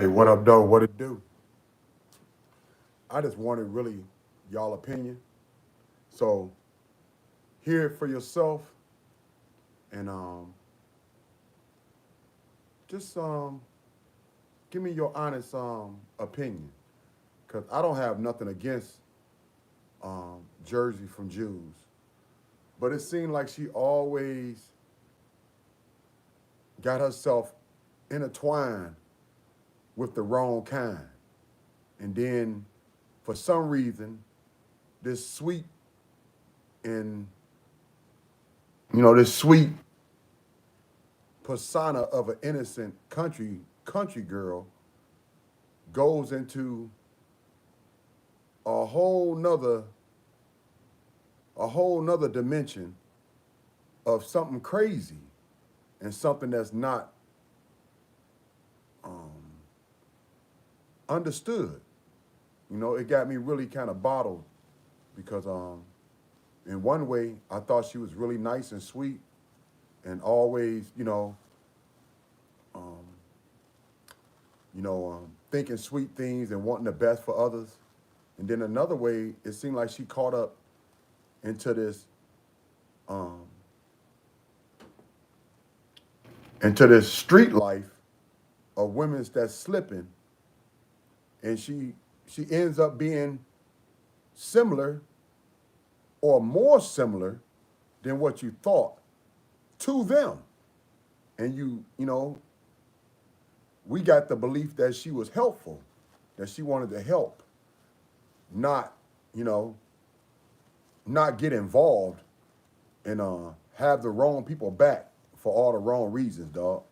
Hey, what up, though? What it do? I just wanted really y'all opinion. So hear it for yourself and just give me your honest opinion. Cause I don't have nothing against Jersey from Jules. But it seemed like she always got herself intertwined with the wrong kind. And then for some reason, this sweet and this sweet persona of an innocent country girl goes into a whole nother a whole nother dimension of something crazy and something that's not um, understood. It got me really kind of bottled because in one way I thought she was really nice and sweet and always um, thinking sweet things and wanting the best for others. And then another way, it seemed like she caught up into this um, street life of women's that's slipping, and she ends up being similar or more similar than what you thought to them. And we got the belief that she was helpful, that she wanted to help, not you know not get involved and have the wrong people back for all the wrong reasons, dog.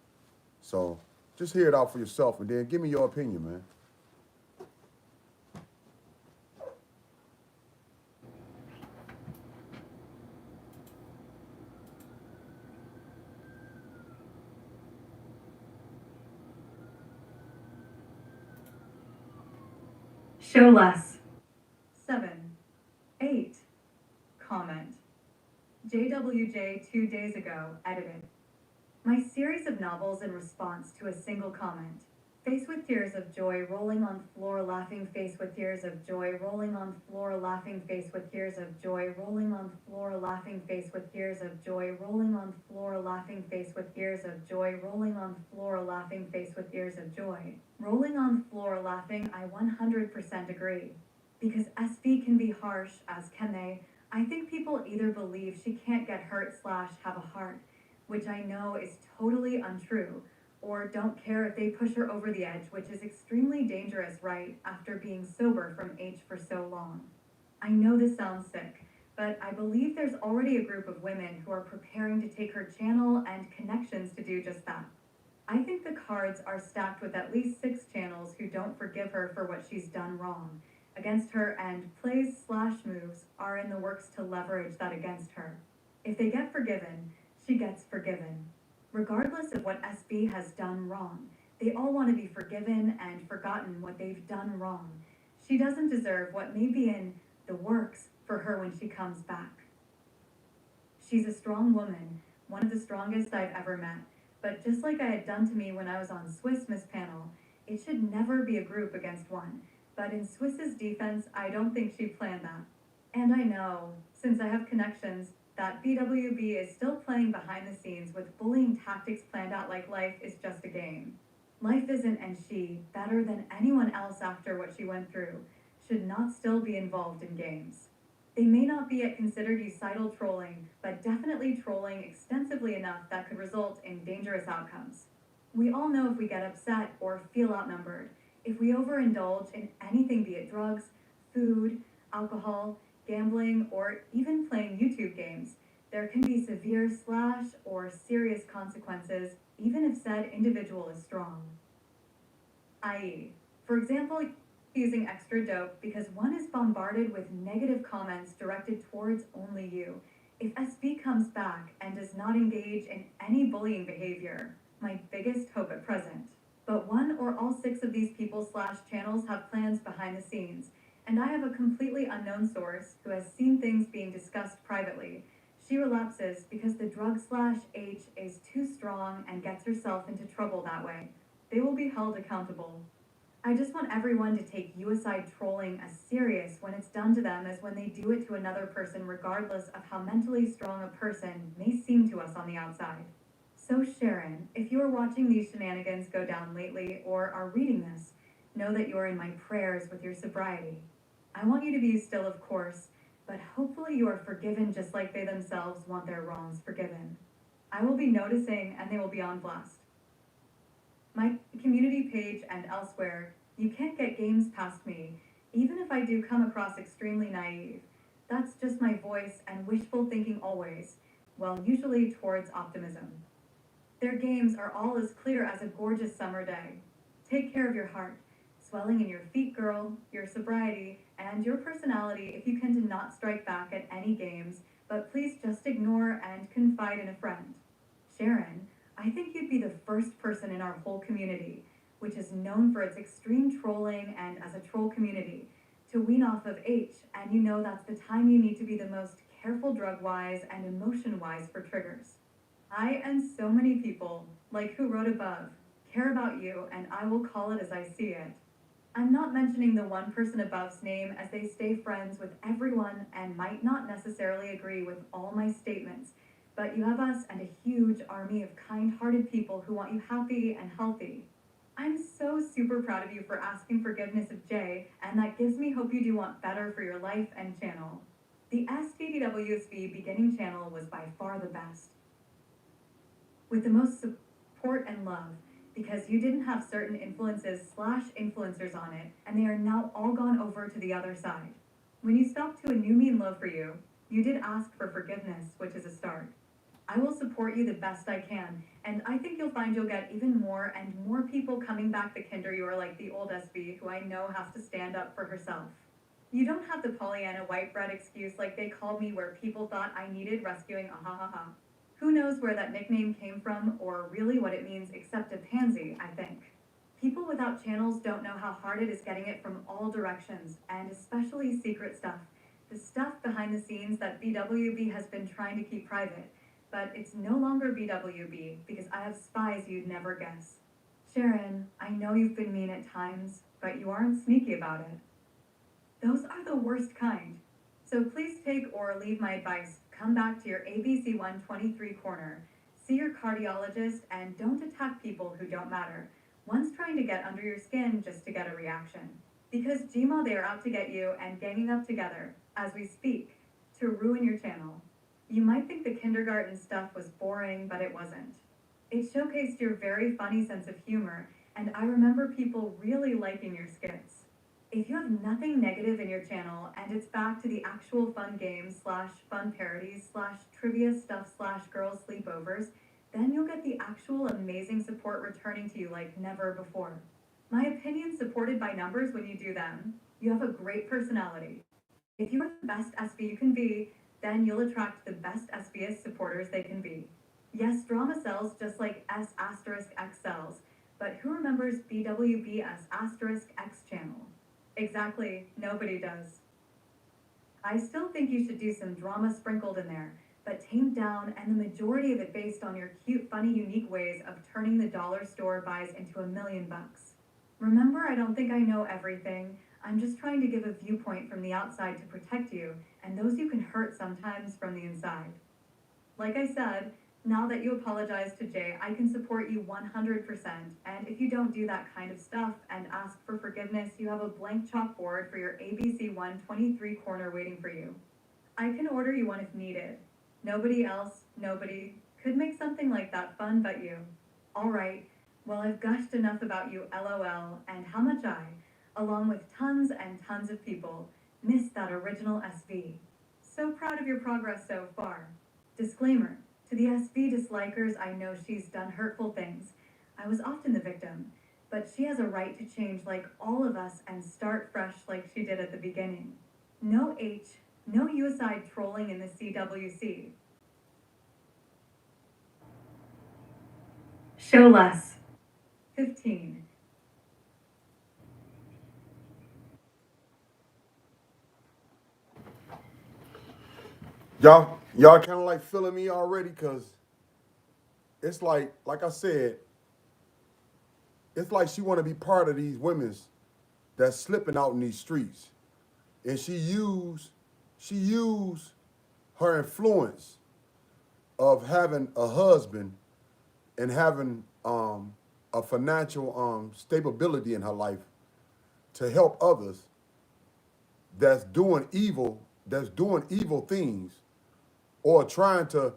So just hear it out for yourself and then give me your opinion, man. Show less. 7. 8. Comment. JWJ 2 days ago, edited. My series of novels in response to a single comment. Face with tears of joy, rolling on floor, laughing, face with tears of joy, rolling on floor, laughing, face with tears of joy, rolling on floor, laughing, face with tears of joy, rolling on floor, laughing, face with tears of joy, rolling on floor, laughing, face with tears of joy. Rolling on floor, laughing, I 100% agree. Because SB can be harsh, as can they. I think people either believe she can't get hurt / have a heart, which I know is totally untrue, or don't care if they push her over the edge, which is extremely dangerous right after being sober from H for so long. I know this sounds sick, but I believe there's already a group of women who are preparing to take her channel and connections to do just that. I think the cards are stacked with at least 6 channels who don't forgive her for what she's done wrong against her, and plays / moves are in the works to leverage that against her. If they get forgiven, she gets forgiven. Regardless of what SB has done wrong, they all want to be forgiven and forgotten what they've done wrong. She doesn't deserve what may be in the works for her when she comes back. She's a strong woman, one of the strongest I've ever met, but just like I had done to me when I was on Swiss Miss Panel, it should never be a group against one. But in Swiss's defense, I don't think she planned that. And I know, since I have connections, that BWB is still playing behind the scenes with bullying tactics planned out like life is just a game. Life isn't, and she, better than anyone else after what she went through, should not still be involved in games. They may not be yet considered uicidal trolling, but definitely trolling extensively enough that could result in dangerous outcomes. We all know if we get upset or feel outnumbered, if we overindulge in anything, be it drugs, food, alcohol, gambling, or even playing YouTube games, there can be severe / or serious consequences, even if said individual is strong. I.e., for example, using extra dope because one is bombarded with negative comments directed towards only you. If SB comes back and does not engage in any bullying behavior, my biggest hope at present. But one or all 6 of these people / channels have plans behind the scenes, and I have a completely unknown source who has seen things being discussed privately. She relapses because the drug / H is too strong and gets herself into trouble that way. They will be held accountable. I just want everyone to take Uicide trolling as serious when it's done to them as when they do it to another person, regardless of how mentally strong a person may seem to us on the outside. So, Sharon, if you are watching these shenanigans go down lately or are reading this, know that you are in my prayers with your sobriety. I want you to be still, of course, but hopefully you are forgiven just like they themselves want their wrongs forgiven. I will be noticing and they will be on blast. My community page and elsewhere, you can't get games past me, even if I do come across extremely naive. That's just my voice and wishful thinking always, well, usually towards optimism. Their games are all as clear as a gorgeous summer day. Take care of your heart, swelling in your feet, girl, your sobriety, and your personality if you can to not strike back at any games, but please just ignore and confide in a friend. Sharon, I think you'd be the first person in our whole community, which is known for its extreme trolling and as a troll community, to wean off of H, and you know that's the time you need to be the most careful drug-wise and emotion-wise for triggers. I and so many people, like who wrote above, care about you, and I will call it as I see it. I'm not mentioning the one person above's name as they stay friends with everyone and might not necessarily agree with all my statements, but you have us and a huge army of kind-hearted people who want you happy and healthy. I'm so super proud of you for asking forgiveness of Jay, and that gives me hope you do want better for your life and channel. The SDDWSV beginning channel was by far the best, with the most support and love, because you didn't have certain influences/influencers on it, and they are now all gone over to the other side. When you stopped to a new mean low for you, you did ask for forgiveness, which is a start. I will support you the best I can, and I think you'll find you'll get even more and more people coming back the kinder you are like the old SB who I know has to stand up for herself. You don't have the Pollyanna white bread excuse like they called me where people thought I needed rescuing, ahahaha. Who knows where that nickname came from or really what it means except a pansy, I think. People without channels don't know how hard it is getting it from all directions, and especially secret stuff. The stuff behind the scenes that BWB has been trying to keep private, but it's no longer BWB because I have spies you'd never guess. Sharon, I know you've been mean at times, but you aren't sneaky about it. Those are the worst kind. So please take or leave my advice. Come back to your ABC 123 corner, see your cardiologist, and don't attack people who don't matter. One's trying to get under your skin just to get a reaction. Because Gmo, they are out to get you and ganging up together, as we speak, to ruin your channel. You might think the kindergarten stuff was boring, but it wasn't. It showcased your very funny sense of humor, and I remember people really liking your skits. If you have nothing negative in your channel and it's back to the actual fun games/fun parodies/trivia stuff/girls sleepovers, then you'll get the actual amazing support returning to you like never before. My opinion supported by numbers when you do them. You have a great personality. If you are the best SB you can be, then you'll attract the best SBS supporters they can be. Yes, drama sells just like S**X sells, but who remembers BWB S**X channel? Exactly, nobody does. I still think you should do some drama sprinkled in there, but tamed down and the majority of it based on your cute, funny, unique ways of turning the dollar store buys into $1 million. Remember, I don't think I know everything. I'm just trying to give a viewpoint from the outside to protect you, and those you can hurt sometimes from the inside. Like I said, now that you apologized to Jay, I can support you 100%, and if you don't do that kind of stuff and ask for forgiveness, you have a blank chalkboard for your ABC 123 corner waiting for you. I can order you one if needed. Nobody could make something like that fun but you. Alright, well I've gushed enough about you LOL and how much I, along with tons and tons of people, miss that original SV. So proud of your progress so far. Disclaimer. To the SV dislikers, I know she's done hurtful things. I was often the victim, but she has a right to change like all of us and start fresh like she did at the beginning. No H, no Uicide trolling in the CWC. Show less. 15. Y'all kind of like feeling me already, cause it's like I said, it's like she want to be part of these women's that's slipping out in these streets. And she used her influence of having a husband and having a financial stability in her life to help others that's doing evil things, or trying to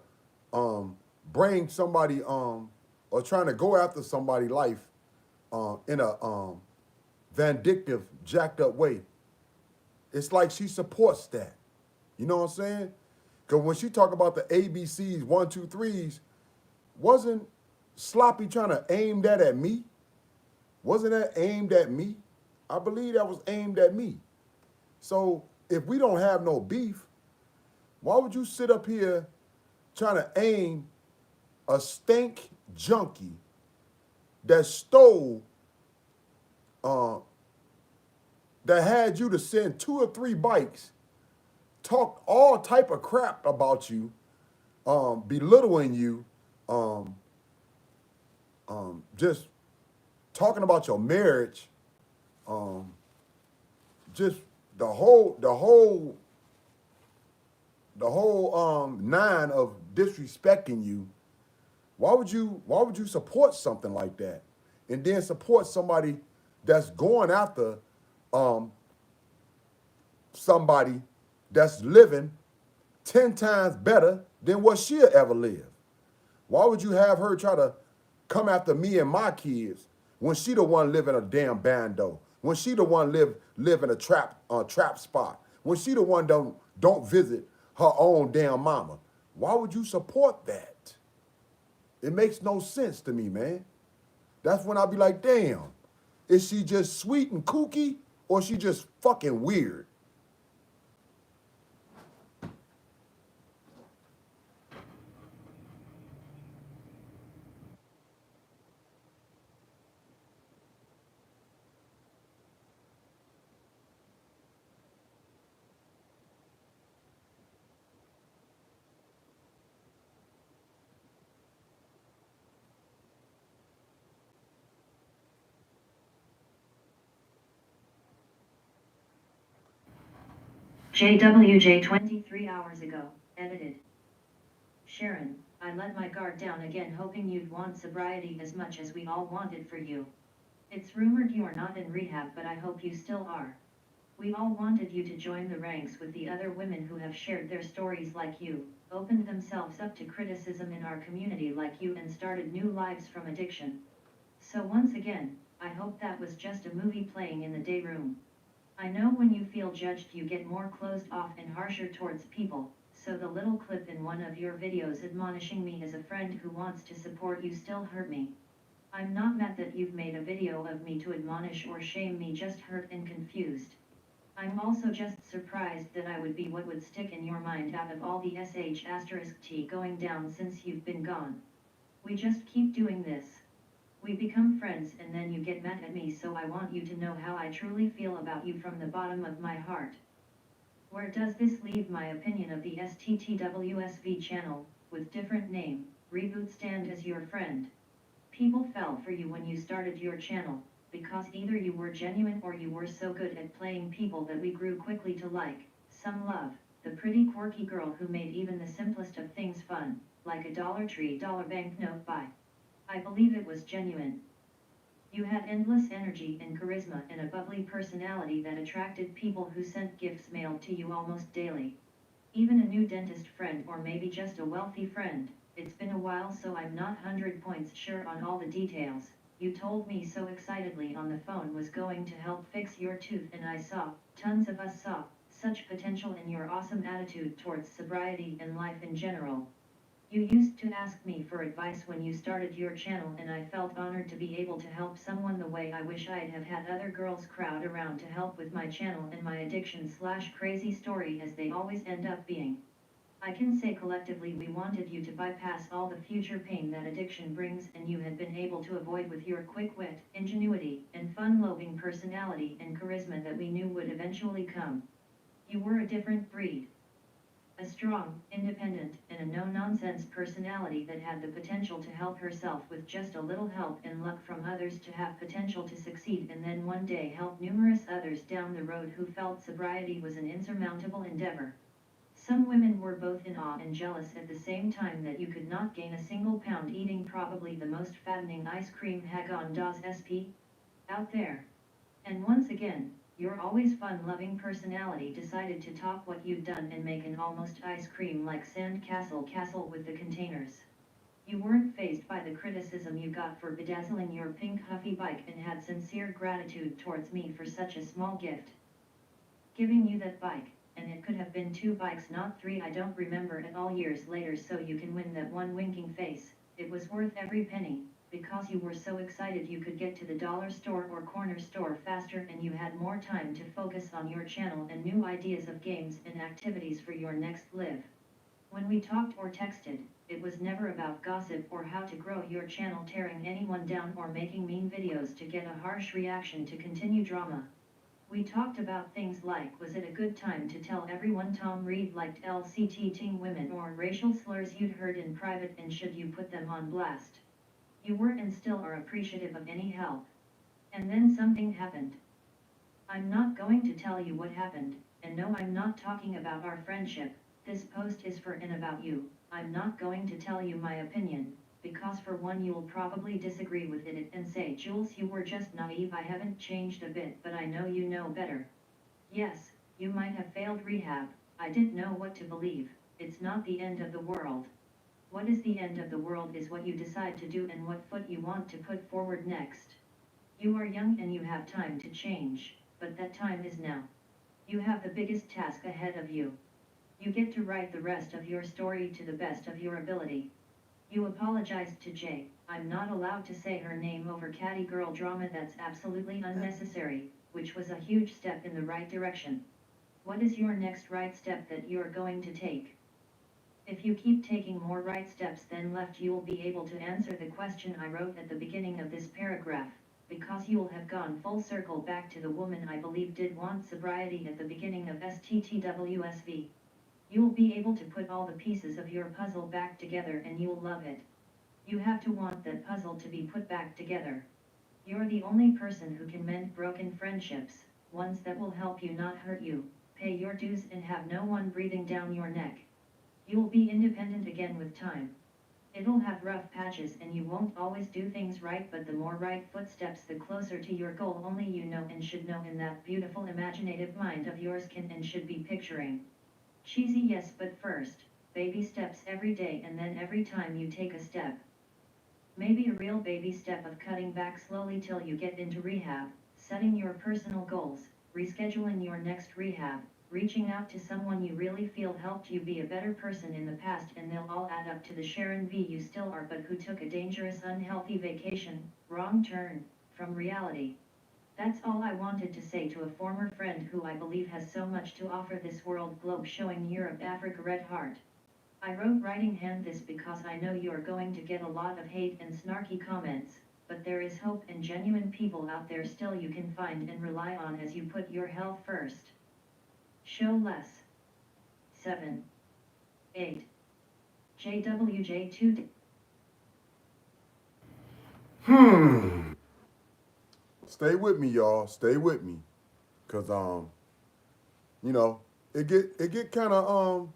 bring somebody or trying to go after somebody's life in a vindictive, jacked up way. It's like she supports that. You know what I'm saying? Because when she talk about the ABCs, one, two, threes, wasn't Sloppy trying to aim that at me? Wasn't that aimed at me? I believe that was aimed at me. So if we don't have no beef, why would you sit up here trying to aim a stank junkie that stole, uh, that had you to send 2 or 3 bikes, talked all type of crap about you, belittling you, um, just talking about your marriage, um, just the whole nine of disrespecting you. Why would you support something like that, and then support somebody that's going after um, somebody that's living 10 times better than what she'll ever live? Why would you have her try to come after me and my kids when she the one live in a damn bando? When she the one live in a trap spot? When she the one don't visit her own damn mama? Why would you support that? It makes no sense to me, man. That's when I be like, damn, is she just sweet and kooky, or she just fucking weird? JWJ 23 hours ago, edited. Sharon, I let my guard down again, hoping you'd want sobriety as much as we all wanted for you. It's rumored you are not in rehab, but I hope you still are. We all wanted you to join the ranks with the other women who have shared their stories like you, opened themselves up to criticism in our community like you, and started new lives from addiction. So once again, I hope that was just a movie playing in the day room. I know when you feel judged you get more closed off and harsher towards people, so the little clip in one of your videos admonishing me as a friend who wants to support you still hurt me. I'm not mad that you've made a video of me to admonish or shame me, just hurt and confused. I'm also just surprised that I would be what would stick in your mind out of all the sh*t going down since you've been gone. We just keep doing this. We become friends and then you get mad at me, so I want you to know how I truly feel about you from the bottom of my heart. Where does this leave my opinion of the STTWSV channel, with different name, Reboot Stand as your friend? People fell for you when you started your channel, because either you were genuine or you were so good at playing people that we grew quickly to like, some love, the pretty quirky girl who made even the simplest of things fun, like a Dollar Tree dollar banknote buy. I believe it was genuine. You had endless energy and charisma and a bubbly personality that attracted people who sent gifts mailed to you almost daily. Even a new dentist friend, or maybe just a wealthy friend. It's been a while, so I'm not 100 points sure on all the details. You told me so excitedly on the phone was going to help fix your tooth, and I saw, tons of us saw, such potential in your awesome attitude towards sobriety and life in general. You used to ask me for advice when you started your channel, and I felt honored to be able to help someone the way I wish I'd have had other girls crowd around to help with my channel and my addiction/crazy story, as they always end up being. I can say collectively we wanted you to bypass all the future pain that addiction brings, and you had been able to avoid with your quick wit, ingenuity, and fun-loving personality and charisma that we knew would eventually come. You were a different breed. A strong, independent, and a no-nonsense personality that had the potential to help herself with just a little help and luck from others, to have potential to succeed and then one day help numerous others down the road who felt sobriety was an insurmountable endeavor. Some women were both in awe and jealous at the same time that you could not gain a single pound eating probably the most fattening ice cream Häagen-Dazs SP out there. And once again, your always fun-loving personality decided to top what you'd done and make an almost ice cream-like sand castle with the containers. You weren't fazed by the criticism you got for bedazzling your pink Huffy bike and had sincere gratitude towards me for such a small gift. Giving you that bike, and it could have been 2 bikes not 3, I don't remember at all, years later, so you can win that one winking face. It was worth every penny, because you were so excited you could get to the dollar store or corner store faster and you had more time to focus on your channel and new ideas of games and activities for your next live. When we talked or texted, it was never about gossip or how to grow your channel, tearing anyone down or making mean videos to get a harsh reaction to continue drama. We talked about things like, was it a good time to tell everyone Tom Reed liked LCT women, or racial slurs you'd heard in private, and should you put them on blast? You were and still are appreciative of any help. And then something happened. I'm not going to tell you what happened, and no, I'm not talking about our friendship. This post is for and about you. I'm not going to tell you my opinion, because for one you'll probably disagree with it and say, Jules, you were just naive. I haven't changed a bit, but I know you know better. Yes, you might have failed rehab. I didn't know what to believe. It's not the end of the world. What is the end of the world is what you decide to do and what foot you want to put forward next. You are young and you have time to change, but that time is now. You have the biggest task ahead of you. You get to write the rest of your story to the best of your ability. You apologized to Jay. I'm not allowed to say her name over catty girl drama. That's absolutely unnecessary, which was a huge step in the right direction. What is your next right step that you're going to take? If you keep taking more right steps than left, you'll be able to answer the question I wrote at the beginning of this paragraph, because you'll have gone full circle back to the woman I believe did want sobriety at the beginning of STTWSV. You'll be able to put all the pieces of your puzzle back together and you'll love it. You have to want that puzzle to be put back together. You're the only person who can mend broken friendships, ones that will help you not hurt you, pay your dues and have no one breathing down your neck. You'll be independent again with time. It'll have rough patches and you won't always do things right, but the more right footsteps, the closer to your goal only you know and should know in that beautiful imaginative mind of yours can and should be picturing. Cheesy, yes, but first, baby steps every day and then every time you take a step. Maybe a real baby step of cutting back slowly till you get into rehab, setting your personal goals, rescheduling your next rehab, reaching out to someone you really feel helped you be a better person in the past, and they'll all add up to the Sharon V you still are, but who took a dangerous, unhealthy vacation, wrong turn, from reality. That's all I wanted to say to a former friend who I believe has so much to offer this world globe, showing Europe, Africa, red heart. I wrote writing hand this because I know you're going to get a lot of hate and snarky comments, but there is hope and genuine people out there still you can find and rely on as you put your health first. Show less. 7. 8. JWJ2. Stay with me, y'all. Stay with me, cause you know, it get kind of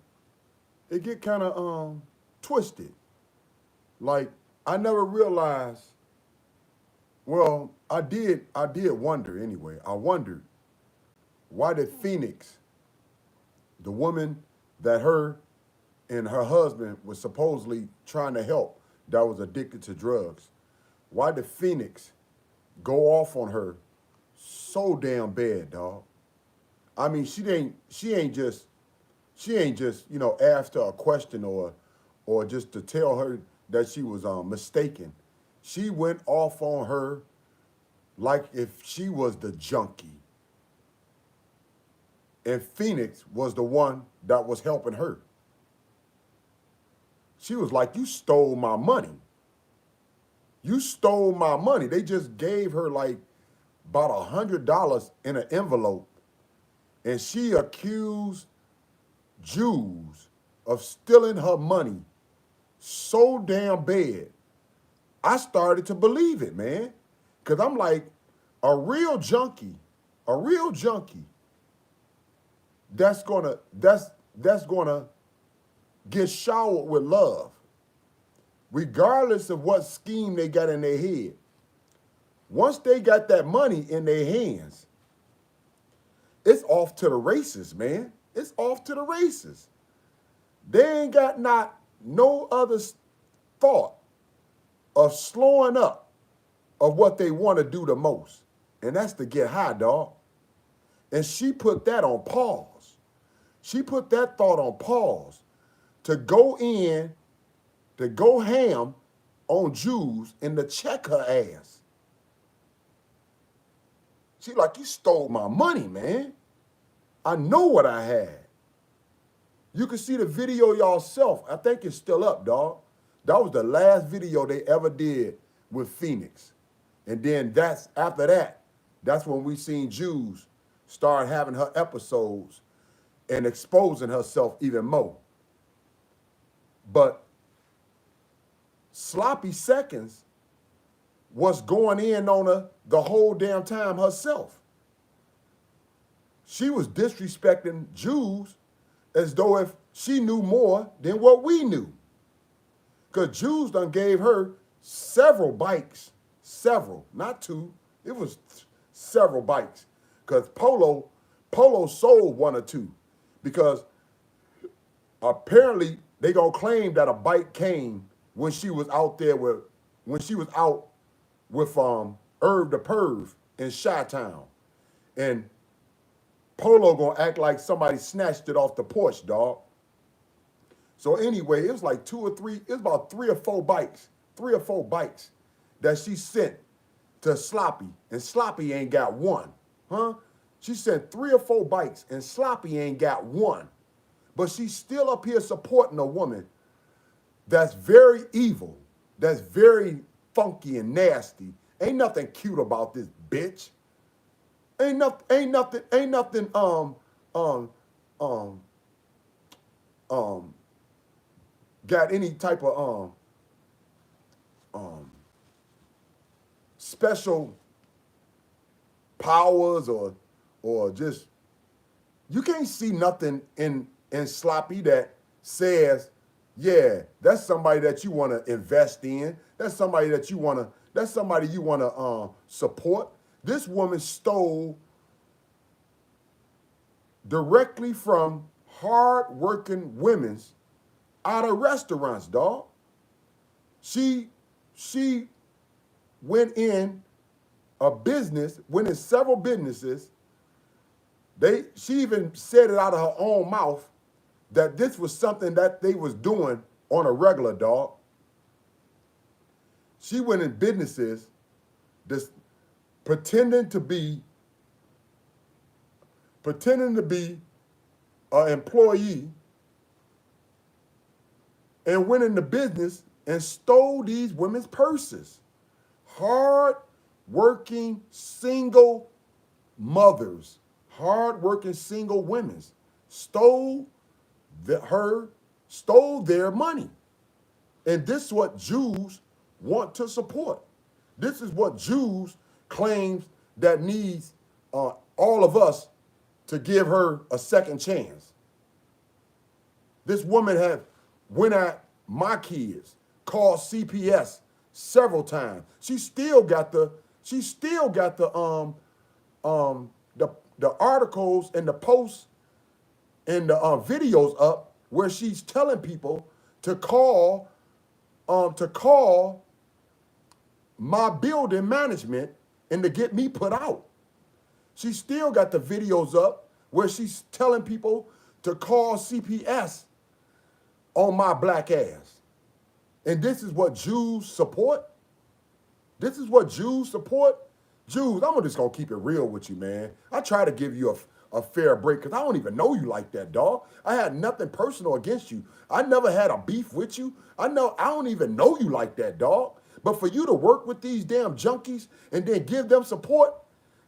twisted. Like, I never realized. Well, I did wonder anyway. I wondered, why did Phoenix, the woman that her and her husband was supposedly trying to help, that was addicted to drugs, why did Phoenix go off on her so damn bad, dog? I mean, she ain't just asked her a question or just to tell her that she was mistaken. She went off on her like if she was the junkie. And Phoenix was the one that was helping her. She was like, you stole my money. You stole my money. They just gave her like about $100 in an envelope. And she accused Jules of stealing her money so damn bad, I started to believe it, man. Cause I'm like, a real junkie, that's gonna get showered with love, regardless of what scheme they got in their head. Once they got that money in their hands, it's off to the races, man. It's off to the races. They ain't got no other thought of slowing up of what they want to do the most. And that's to get high, dog. And she put that on pause. She put that thought on pause to go ham on Jules and to check her ass. She like, you stole my money, man. I know what I had. You can see the video yourself. I think it's still up, dog. That was the last video they ever did with Phoenix. And then after that, that's when we seen Jules start having her episodes and exposing herself even more. But Sloppy Seconds was going in on her the whole damn time herself. She was disrespecting Jules as though if she knew more than what we knew. Because Jules done gave her several bikes, not two. It was several bikes. Because Polo sold one or two. Because apparently they gonna claim that a bike came when she was out with Irv the Perv in Chi-Town. And Polo gonna act like somebody snatched it off the porch, dog. So anyway, it was like about three or four bikes that she sent to Sloppy, and Sloppy ain't got one, huh? She sent 3 or 4 bikes, and Sloppy ain't got one. But she's still up here supporting a woman that's very evil, that's very funky and nasty. Ain't nothing cute about this bitch. Ain't nothing got any type of special powers or just, you can't see nothing in Sloppy that says, yeah, that's somebody that you want to invest in. That's somebody you want to support. This woman stole directly from hard-working women's out of restaurants, dog. She went in several businesses. She even said it out of her own mouth that this was something that they was doing on a regular, dog. She went in businesses pretending to be an employee, and went into business and stole these women's purses. Hard-working single mothers, hard-working single women stole their money. And this is what Jews want to support. This is what Jews claims that needs all of us to give her a second chance. This woman went at my kids, called CPS several times. She still got the articles and the posts and the videos up where she's telling people to call my building management and to get me put out. She still got the videos up where she's telling people to call CPS on my black ass. And this is what Jews support? This is what Jews support? Jews, I'm just gonna keep it real with you, man. I try to give you a fair break because I don't even know you like that, dog. I had nothing personal against you. I never had a beef with you. I don't even know you like that, dog. But for you to work with these damn junkies and then give them support,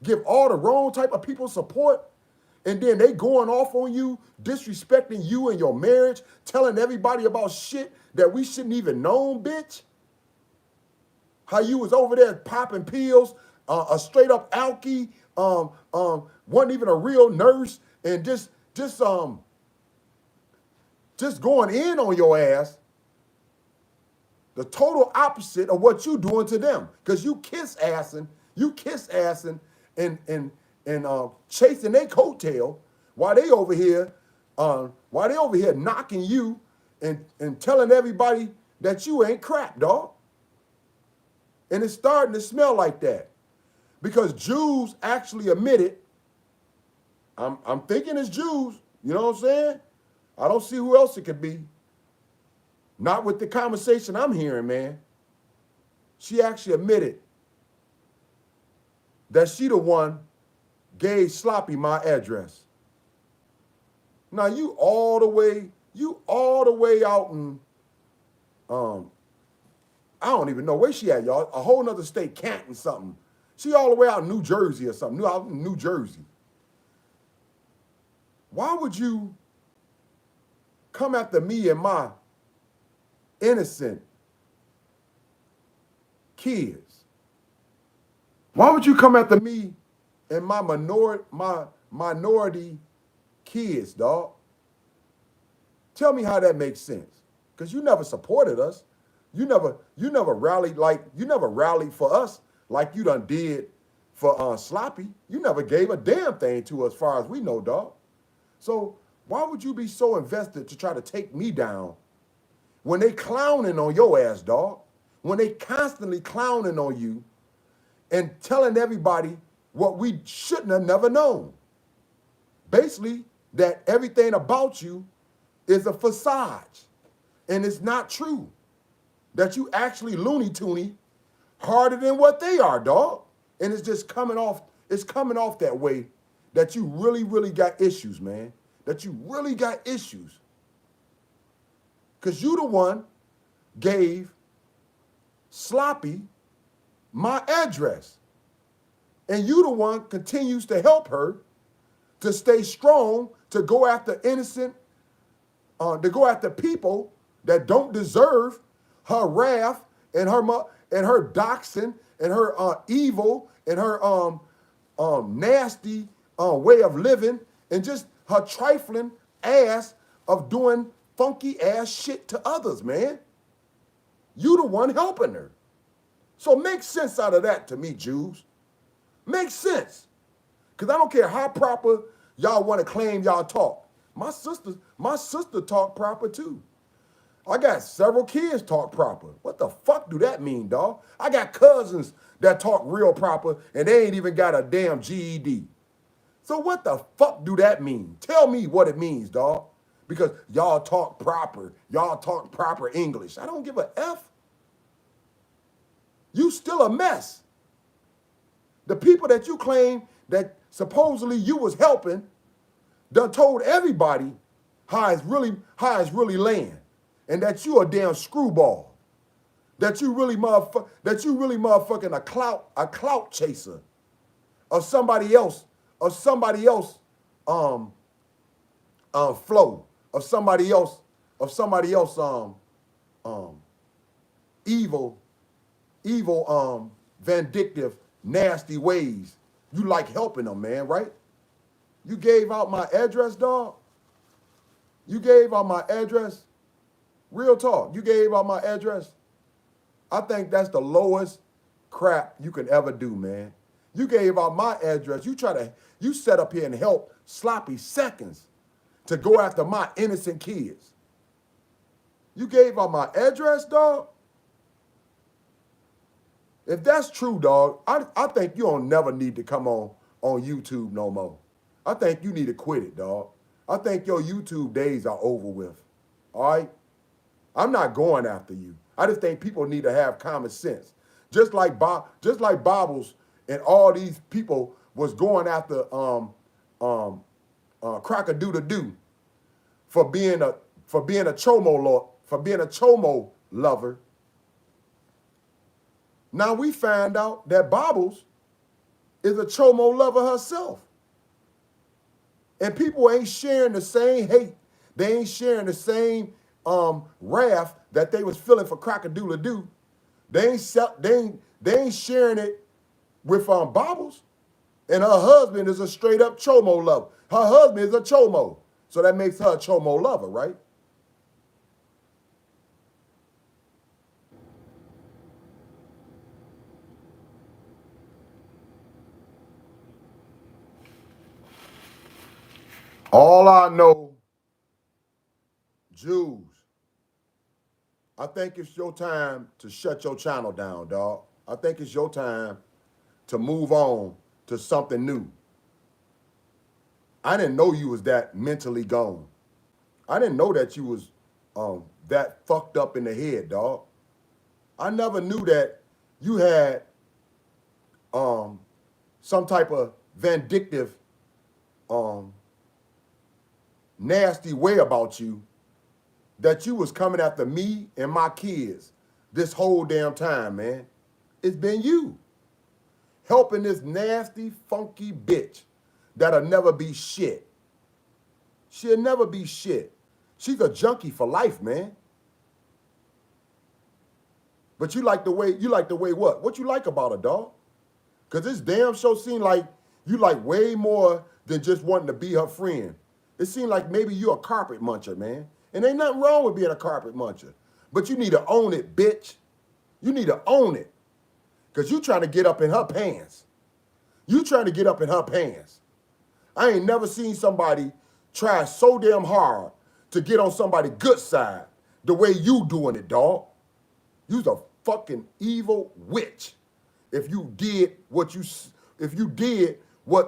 give all the wrong type of people support, and then they going off on you, disrespecting you and your marriage, telling everybody about shit that we shouldn't even known, bitch. How you was over there popping pills, a straight up alkie, wasn't even a real nurse, and just going in on your ass. The total opposite of what you doing to them, because you kiss assing and chasing their coattail while they over here knocking you and telling everybody that you ain't crap, dog. And it's starting to smell like that, because Jules actually admitted. I'm thinking it's Jules. You know what I'm saying? I don't see who else it could be. Not with the conversation I'm hearing, man. She actually admitted that she the one gave Sloppy my address. Now you all the way out in I don't even know where she at, y'all. A whole nother state, Canton something. She all the way out in New Jersey or something. Out in New Jersey. Why would you come after me and my innocent kids? Why would you come after me and my minority kids, dog? Tell me how that makes sense. Because you never supported us. You never rallied for us like you done did for Sloppy. You never gave a damn thing to us, as far as we know, dog. So why would you be so invested to try to take me down when they clowning on your ass, dog? When they constantly clowning on you and telling everybody what we shouldn't have never known. Basically, that everything about you is a facade, and it's not true. That you actually Looney Toony harder than what they are, dog. And it's just coming off that way, that you really, really got issues, man. That you really got issues. Because you the one gave Sloppy my address. And you the one continues to help her to stay strong, to go after innocent, to go after people that don't deserve her wrath and her doxing and her evil and her nasty way of living, and just her trifling ass of doing funky ass shit to others, man. You the one helping her. So make sense out of that to me, Jules. Make sense. Because I don't care how proper y'all want to claim y'all talk. My sister talk proper too. I got several kids talk proper. What the fuck do that mean, dog? I got cousins that talk real proper and they ain't even got a damn GED. So what the fuck do that mean? Tell me what it means, dog. Because y'all talk proper. Y'all talk proper English. I don't give a F. You still a mess. The people that you claim that supposedly you was helping done told everybody how it's really laying. And that you a damn screwball. That you really motherfucking a clout chaser of somebody else flow, of somebody else evil, vindictive, nasty ways. You like helping them, man, right? You gave out my address, dog. You gave out my address. Real talk, you gave out my address. I think that's the lowest crap you can ever do, man. You gave out my address. You set up here and help Sloppy seconds to go after my innocent kids. You gave out my address, dog. If that's true, dog, I think you don't never need to come on YouTube no more. I think you need to quit it, dog. I think your YouTube days are over with. All right? I'm not going after you. I just think people need to have common sense. Just like Bobles and all these people was going after Crack-a-doo-da-doo for being a chomo lover. Now we find out that Bobles is a chomo lover herself. And people ain't sharing the same hate. They ain't sharing the same wrath that they was feeling for Crack-a-Doodle-Doo. They ain't sharing it with Bobles. And her husband is a straight up chomo lover. Her husband is a chomo. So that makes her a chomo lover, right? All I know, Jules, I think it's your time to shut your channel down, dog. I think it's your time to move on to something new. I didn't know you was that mentally gone. I didn't know that you was that fucked up in the head, dog. I never knew that you had some type of vindictive, nasty way about you, that you was coming after me and my kids this whole damn time, man. It's been you helping this nasty, funky bitch that'll never be shit. She'll never be shit. She's a junkie for life, man. But you like the way what? What you like about her, dog? Because this damn show seemed like you like way more than just wanting to be her friend. It seemed like maybe you're a carpet muncher, man. And ain't nothing wrong with being a carpet muncher. But you need to own it, bitch. You need to own it. Because you trying to get up in her pants. You trying to get up in her pants. I ain't never seen somebody try so damn hard to get on somebody's good side the way you doing it, dog. You's a fucking evil witch. If you did what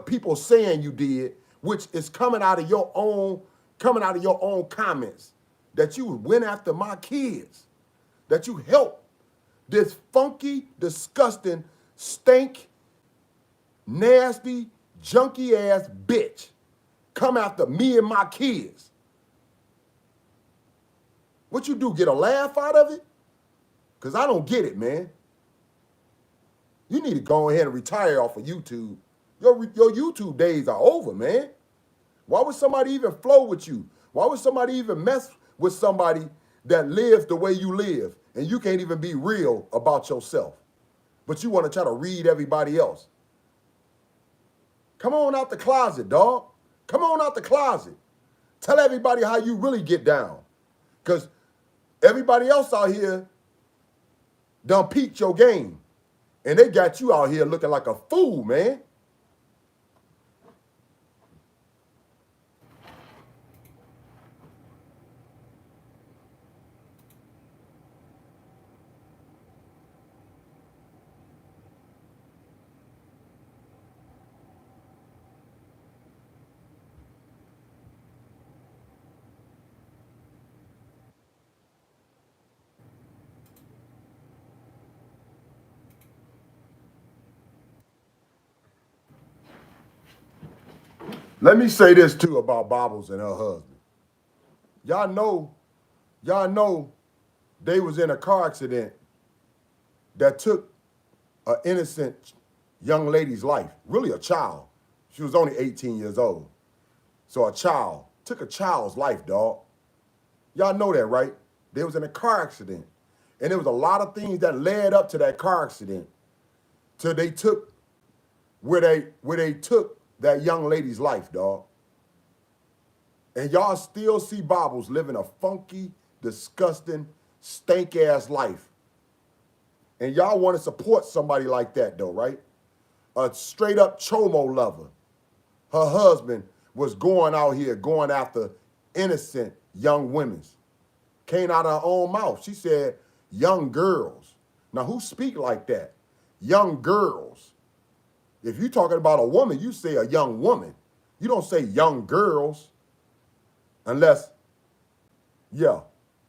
people saying you did, which is coming out of your own comments, that you went after my kids, that you helped this funky, disgusting, stink, nasty, junky ass bitch come after me and my kids. What you do, get a laugh out of it? Because I don't get it, man. You need to go ahead and retire off of YouTube. Your YouTube days are over, man. Why would somebody even flow with you? Why would somebody even mess with somebody that lives the way you live and you can't even be real about yourself? But you want to try to read everybody else. Come on out the closet, dog. Come on out the closet. Tell everybody how you really get down. Because everybody else out here done peaked your game. And they got you out here looking like a fool, man. Let me say this too about Bobles and her husband. Y'all know they was in a car accident that took an innocent young lady's life, really a child. She was only 18 years old. So a child, took a child's life, dog. Y'all know that, right? They was in a car accident. And there was a lot of things that led up to that car accident till they took where they took that young lady's life, dog. And y'all still see Bobles living a funky, disgusting, stank-ass life. And y'all want to support somebody like that, though, right? A straight-up chomo lover. Her husband was going out here, going after innocent young women. Came out of her own mouth. She said, young girls. Now, who speak like that? Young girls. If you're talking about a woman, you say a young woman. You don't say young girls unless, yeah,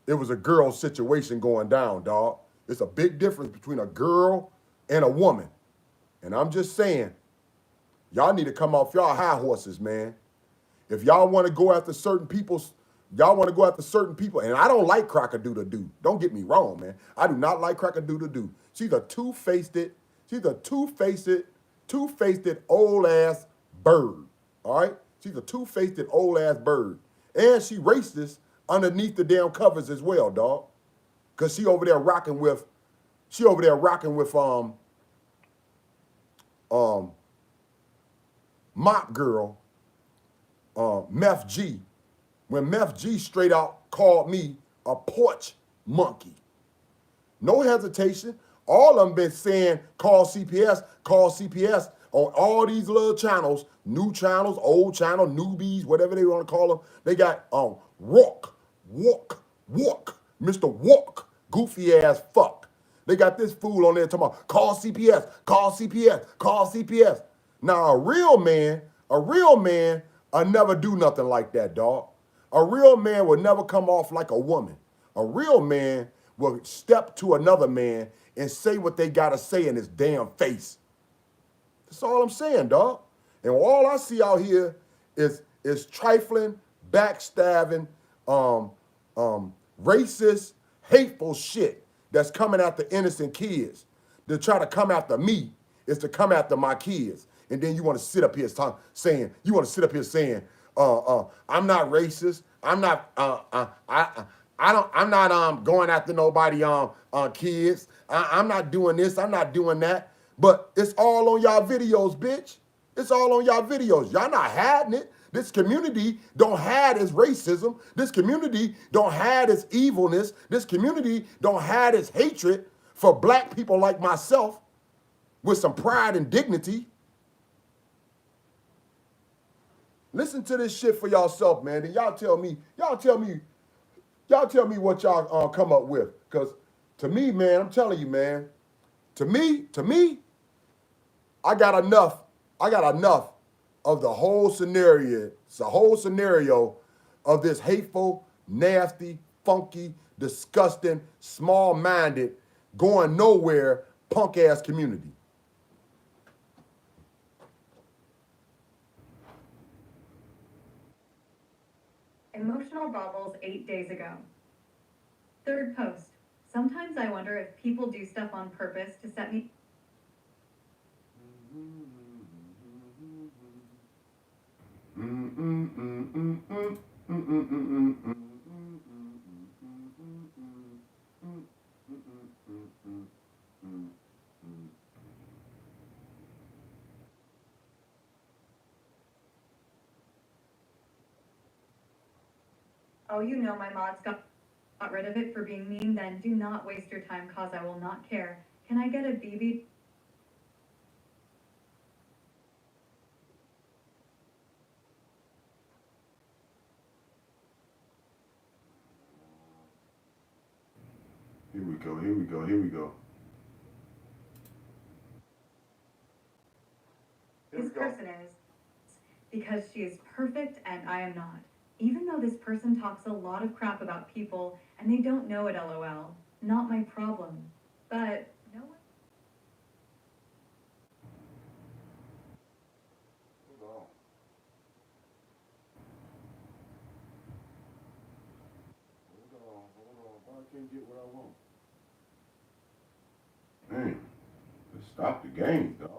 it was a girl situation going down, dog. It's a big difference between a girl and a woman. And I'm just saying, y'all need to come off y'all high horses, man. If y'all want to go after certain people's, y'all want to go after certain people, and I don't like Crack-a-Doodle-Doo. Don't get me wrong, man. I do not like Crack-a-Doodle-Doo. She's a two-faced old ass bird. All right? She's a two-faced and old-ass bird. And she racist underneath the damn covers as well, dog. Cause she over there rocking with Mop Girl, Meth G, when Meth G straight out called me a porch monkey. No hesitation. All of them been saying call CPS on all these little channels, new channels, old channel, newbies, whatever they want to call them. They got walk, Mr. Walk, goofy ass fuck. They got this fool on there talking about call CPS, call CPS, call CPS. Now a real man will never do nothing like that, dog. A real man will never come off like a woman. A real man will step to another man and say what they gotta say in his damn face. That's all I'm saying, dog. And all I see out here is trifling, backstabbing, racist, hateful shit that's coming after innocent kids. To try to come after me is to come after my kids. And then you want to sit up here saying, I'm not racist. I'm not I'm not going after nobody kids. I'm not doing this, I'm not doing that. But it's all on y'all videos, bitch. It's all on y'all videos. Y'all not hiding it. This community don't hide its racism. This community don't hide its evilness. This community don't hide its hatred for black people like myself with some pride and dignity. Listen to this shit for yourself, man. Then y'all tell me what y'all come up with. Cause to me, man, I'm telling you, man, to me, I got enough of the whole scenario. It's a whole scenario of this hateful, nasty, funky, disgusting, small-minded, going nowhere, punk-ass community. Emotional Bobles 8 days ago. Third post. Sometimes I wonder if people do stuff on purpose to set me. Oh, you know my mods got rid of it for being mean, then do not waste your time cause I will not care. Can I get a BB? Here we go. This person is because she is perfect and I am not. Even though this person talks a lot of crap about people and they don't know it, lol. Not my problem. But no one. Hold on. I can't get what I want. Man, let's stop the game, dog.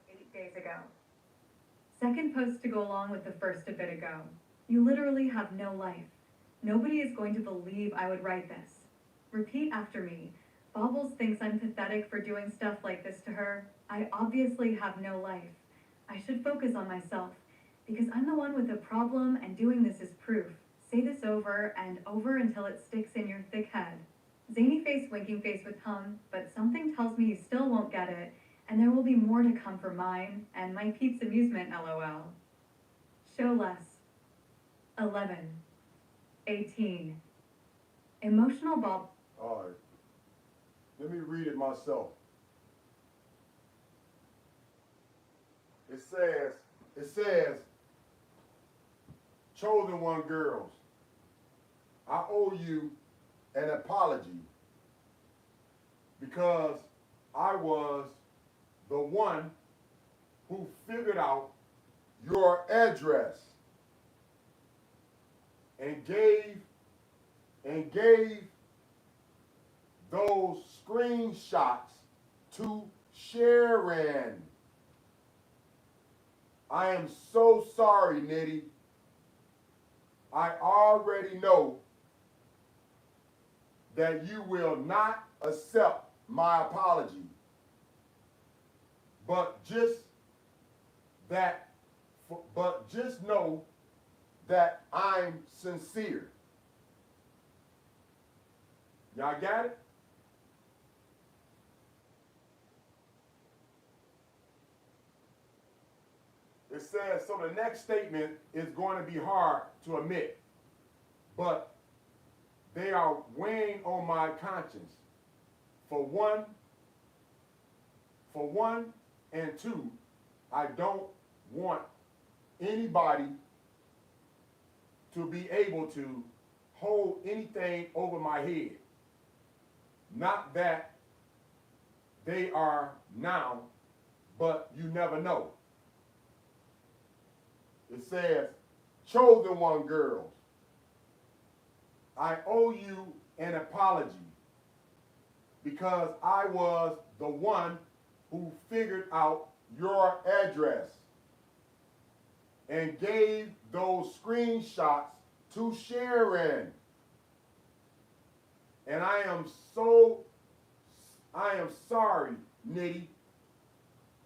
8 days ago. Second post to go along with the first a bit ago. You literally have no life. Nobody is going to believe I would write this. Repeat after me. Bobles thinks I'm pathetic for doing stuff like this to her. I obviously have no life. I should focus on myself, because I'm the one with the problem and doing this is proof. Say this over and over until it sticks in your thick head. Zany face, winking face with tongue, but something tells me you still won't get it, and there will be more to come for mine and my peeps' amusement, lol. Show less. 11. 18. Emotional Bob. All right. Let me read it myself. It says, chosen one girls, I owe you an apology because I was the one who figured out your address and gave those screenshots to Sharon. I am so sorry, Nitty. I already know that you will not accept my apology. But just know that I'm sincere. Y'all got it? It says, so the next statement is going to be hard to admit, but they are weighing on my conscience. For one, and two, I don't want anybody to be able to hold anything over my head. Not that they are now, but you never know. It says, chosen one girls, I owe you an apology because I was the one who figured out your address and gave those screenshots to Sharon. And I am sorry, Nitty.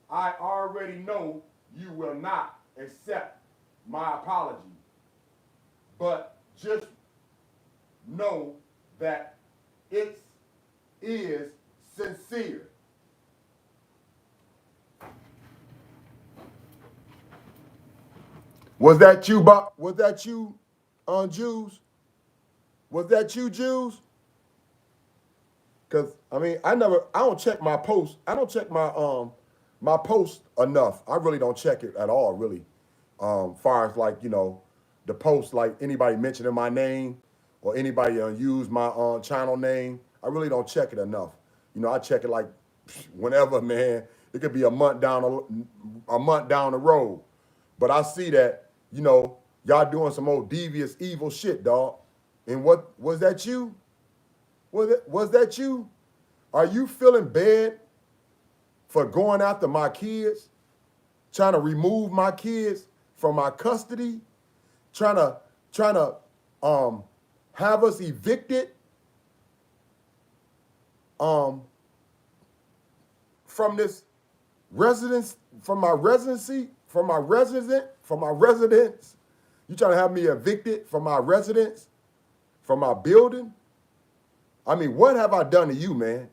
I already know you will not accept my apology. But just know that it is sincere. Was that you, Bob? Was that you, Jules? Was that you, Jules? Cause I mean, I don't check my post. I don't check my post enough. I really don't check it at all, really. Far as like the post, like anybody mentioning my name or anybody use my channel name. I really don't check it enough. I check it like whenever, man. It could be a month down the road. But I see that, y'all doing some old devious, evil shit, dog. And what was that you? Was that you? Are you feeling bad for going after my kids? Trying to remove my kids from my custody? Trying to have us evicted from this residence, from my residency, from my residence. You trying to have me evicted from my residence, from my building? I mean, what have I done to you, man?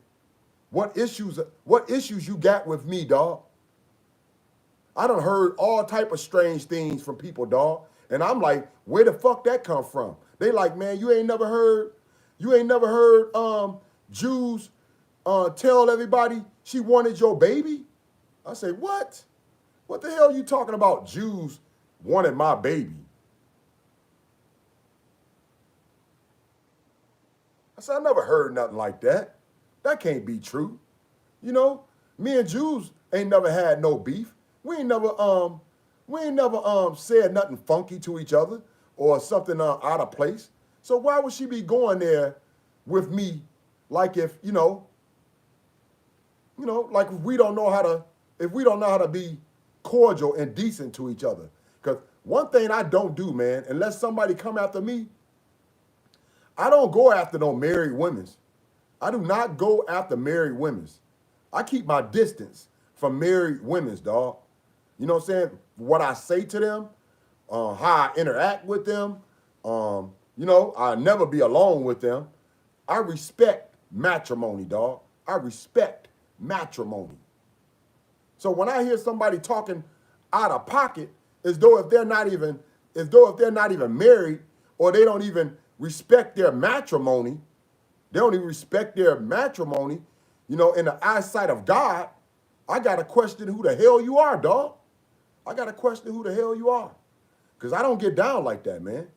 What issues you got with me, dog? I done heard all type of strange things from people, dog. And I'm like, where the fuck that come from? They like, man, you ain't never heard Jules tell everybody she wanted your baby? I say, what? What the hell are you talking about? Jules wanted my baby. I said, I never heard nothing like that. That can't be true. Me and Jules ain't never had no beef. We ain't never said nothing funky to each other or something out of place. So why would she be going there with me like if, like if we don't know how to be cordial and decent to each other. Because one thing I don't do, man, unless somebody come after me, I don't go after no married women's. I do not go after married women's. I keep my distance from married women's, dog. You know what I'm saying? What I say to them, how I interact with them, I never be alone with them. I respect matrimony, dog. I respect matrimony. So when I hear somebody talking out of pocket, as though if they're not even married or they don't even respect their matrimony, in the eyesight of God, I got to question who the hell you are, dog. I got to question who the hell you are. Because I don't get down like that, man.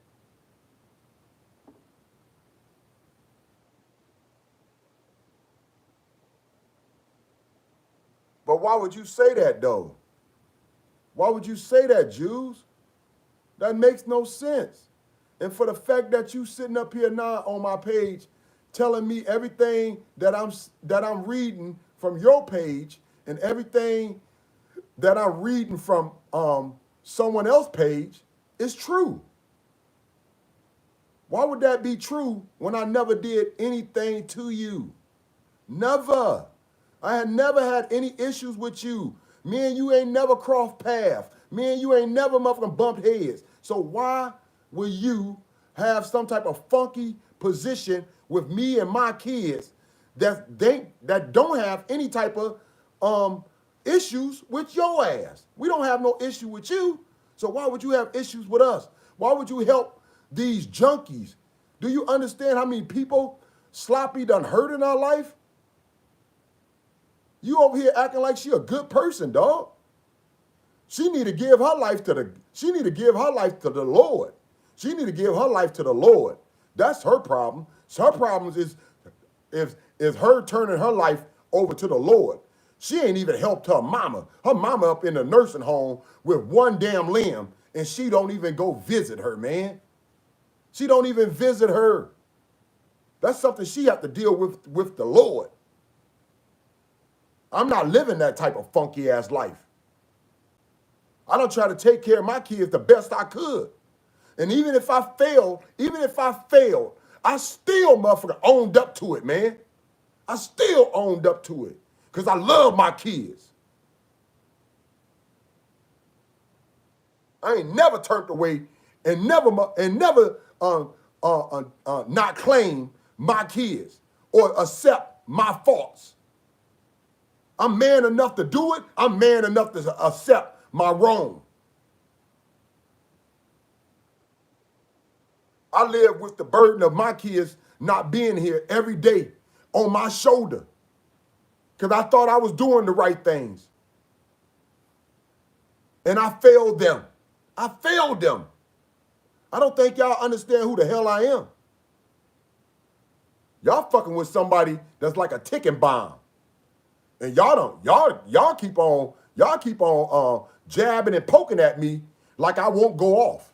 But why would you say that, though? Why would you say that, Jules? That makes no sense. And for the fact that you sitting up here now on my page telling me everything that I'm reading from your page and everything that I'm reading from someone else's page is true. Why would that be true when I never did anything to you? Never. I had never had any issues with you. Me and you ain't never crossed paths. Me and you ain't never motherfucking bumped heads. So why will you have some type of funky position with me and my kids that don't have any type of issues with your ass? We don't have no issue with you. So why would you have issues with us? Why would you help these junkies? Do you understand how many people Sloppy done hurt in our life? You over here acting like she a good person, dog. She need to give her life to the Lord. She need to give her life to the Lord. That's her problem. Her problem is her turning her life over to the Lord. She ain't even helped her mama. Her mama up in the nursing home with one damn limb, and she don't even go visit her, man. She don't even visit her. That's something she have to deal with the Lord. I'm not living that type of funky ass life. I don't try to take care of my kids the best I could. And even if I failed, I still motherfucker owned up to it, man. I still owned up to it because I love my kids. I ain't never turned away and never not claim my kids or accept my faults. I'm man enough to do it. I'm man enough to accept my wrong. I live with the burden of my kids not being here every day on my shoulder because I thought I was doing the right things. And I failed them. I failed them. I don't think y'all understand who the hell I am. Y'all fucking with somebody that's like a ticking bomb. And y'all keep on jabbing and poking at me like I won't go off.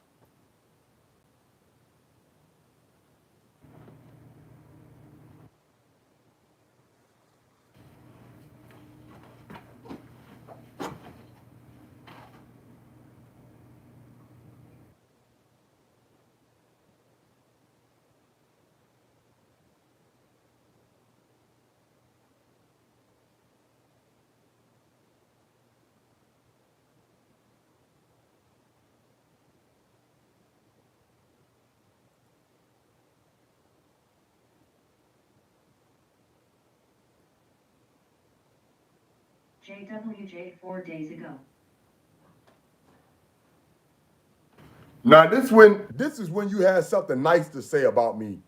JWJ 4 days ago. Now this is when you had something nice to say about me,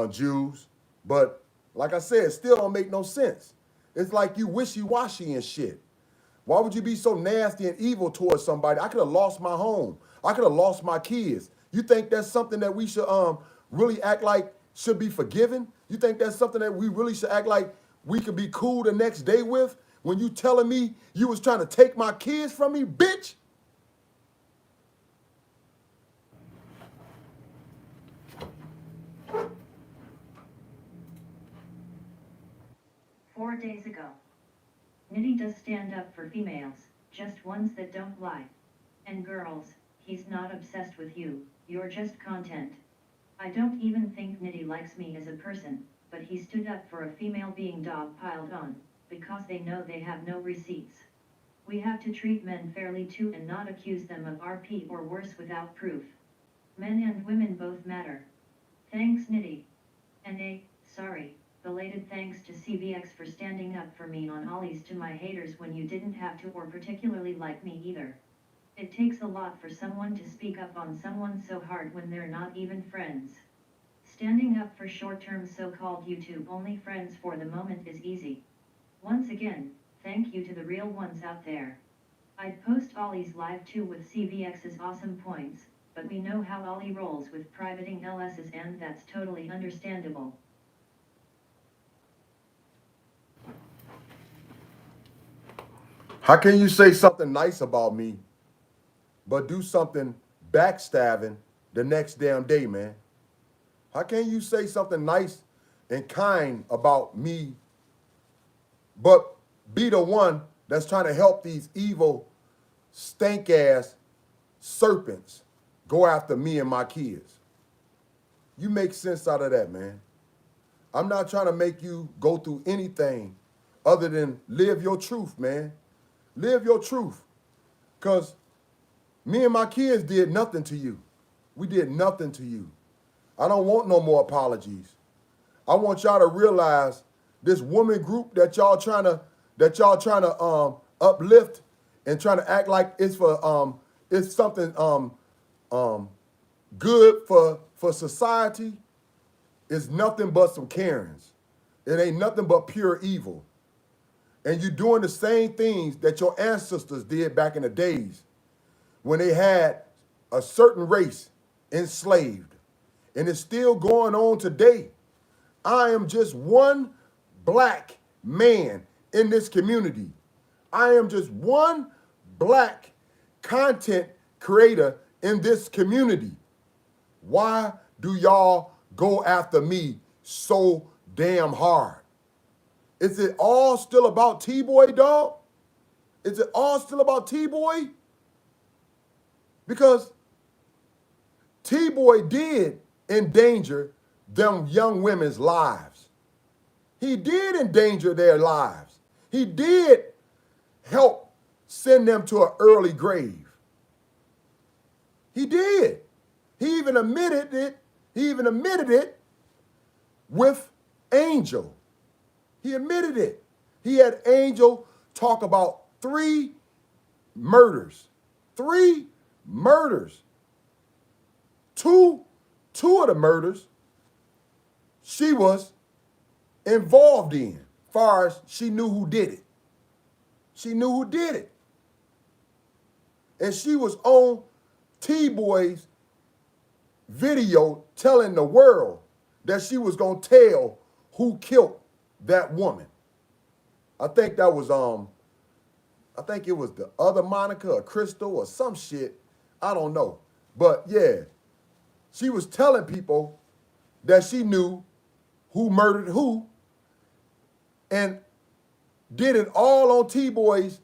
Jules. But like I said, it still don't make no sense. It's like you wishy-washy and shit. Why would you be so nasty and evil towards somebody? I could have lost my home. I could have lost my kids. You think that's something that we should really act like should be forgiven? You think that's something that we really should act like we could be cool the next day with? When you telling me you was trying to take my kids from me, bitch? Four days ago. Nitty does stand up for females, just ones that don't lie. And girls, he's not obsessed with you, you're just content. I don't even think Nitty likes me as a person, but he stood up for a female being dog piled on, because they know they have no receipts. We have to treat men fairly too and not accuse them of RP or worse without proof. Men and women both matter. Thanks Nitty. And sorry, belated thanks to CVX for standing up for me on ollies to my haters when you didn't have to or particularly like me either. It takes a lot for someone to speak up on someone so hard when they're not even friends. Standing up for short-term so-called YouTube-only friends for the moment is easy. Once again, thank you to the real ones out there. I'd post Ollie's live too with CVX's awesome points, but we know how Ollie rolls with privating LS's and that's totally understandable. How can you say something nice about me, but do something backstabbing the next damn day, man? How can you say something nice and kind about me, but be the one that's trying to help these evil, stank ass serpents go after me and my kids. You make sense out of that, man. I'm not trying to make you go through anything other than live your truth, man. Live your truth. Because me and my kids did nothing to you. We did nothing to you. I don't want no more apologies. I want y'all to realize this woman group that y'all trying to uplift and trying to act like it's for it's something good for society is nothing but some Karens. It ain't nothing but pure evil. And you're doing the same things that your ancestors did back in the days when they had a certain race enslaved. And it's still going on today. I am just one black man in this community. I am just one black content creator in this community. Why do y'all go after me so damn hard? Is it all still about T-Boy, dog? Is it all still about T-Boy? Because T-Boy did endanger them young women's lives. He did endanger their lives. He did help send them to an early grave. He did. He even admitted it. He even admitted it with Angel. He admitted it. He had Angel talk about 3 murders. 3 murders. Two of the murders she was involved in, far as she knew who did it. She knew who did it. And she was on T-Boy's video telling the world that she was gonna tell who killed that woman. I think that was I think it was the other Monica or Crystal or some shit. I don't know. But yeah, she was telling people that she knew who murdered who and did it all on T-Boy's